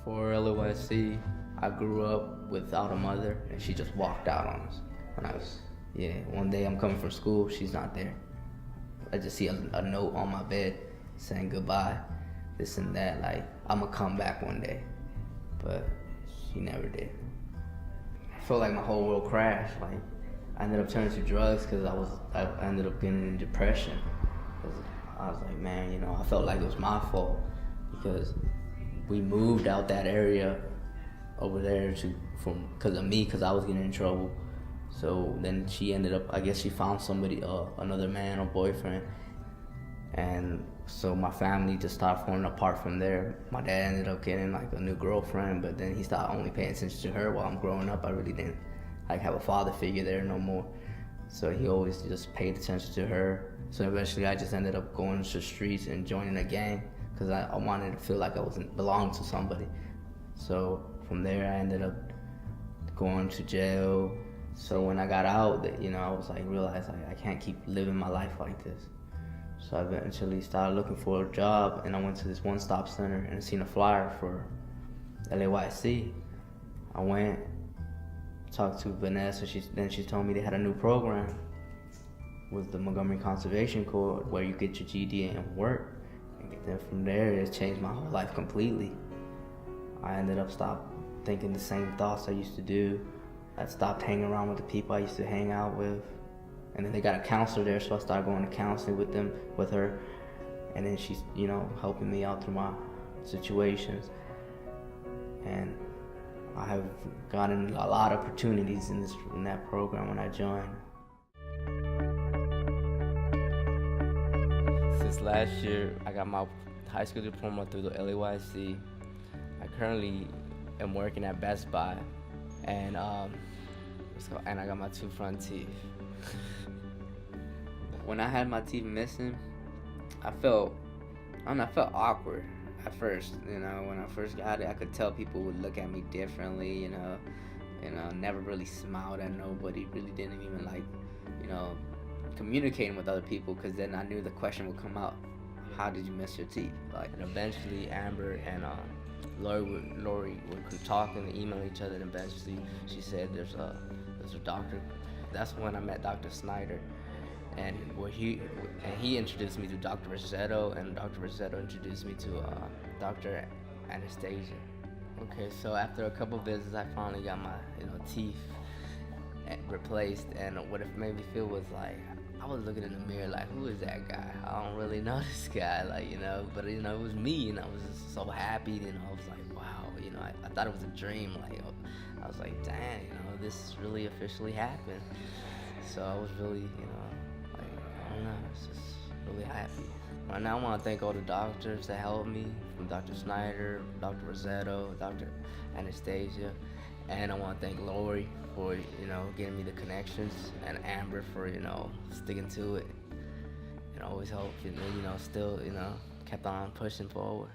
For LAYC, I grew up without a mother, and she just walked out on us. One day I'm coming from school, she's not there. I just see a note on my bed saying goodbye, this and that, like, I'm gonna come back one day. But she never did. I felt like my whole world crashed. Like, I ended up turning to drugs because I ended up getting in depression. Cause I was like, man, I felt like it was my fault because we moved out that area over there because of me, because I was getting in trouble. So then she ended up, I guess she found somebody, another man or boyfriend. And so my family just started falling apart from there. My dad ended up getting like a new girlfriend, but then he started only paying attention to her while I'm growing up. I really didn't have a father figure there no more. So he always just paid attention to her. So eventually I just ended up going to the streets and joining a gang because I wanted to feel like I belonged to somebody. So from there I ended up going to jail. So when I got out, I was like, realized I can't keep living my life like this. So I eventually started looking for a job, and I went to this one-stop center and seen a flyer for LAYC. I went, talked to Vanessa, then she told me they had a new program with the Montgomery Conservation Corps where you get your GED and work. And then from there, it changed my whole life completely. I ended up stopped thinking the same thoughts I used to do. I stopped hanging around with the people I used to hang out with. And then they got a counselor there, so I started going to counseling with her. And then she's, helping me out through my situations. And I have gotten a lot of opportunities in that program when I joined. Since last year, I got my high school diploma through the LAYC. I currently am working at Best Buy, and I got my 2 front teeth. When I had my teeth missing, I felt awkward at first. When I first got it, I could tell people would look at me differently. Never really smiled at nobody. Really didn't even like, communicating with other people, because then I knew the question would come out: how did you miss your teeth? And eventually, Amber and Lori would talk and email each other, and eventually she said there's a doctor. That's when I met Dr. Snyder, and he introduced me to Dr. Rossetto, and Dr. Rossetto introduced me to Dr. Anastasia. Okay, so after a couple visits, I finally got my teeth replaced, and what it made me feel was like I was looking in the mirror like, who is that guy? I don't really know this guy, but it was me, and I was just so happy. I was like, wow, I thought it was a dream. I was like, dang, this really officially happened. So I was really, I don't know, I was just really happy. Right now I want to thank all the doctors that helped me, from Dr. Snyder, Dr. Rossetto, Dr. Anastasia, and I want to thank Lori for, getting me the connections, and Amber for, sticking to it, and always helped, still, kept on pushing forward.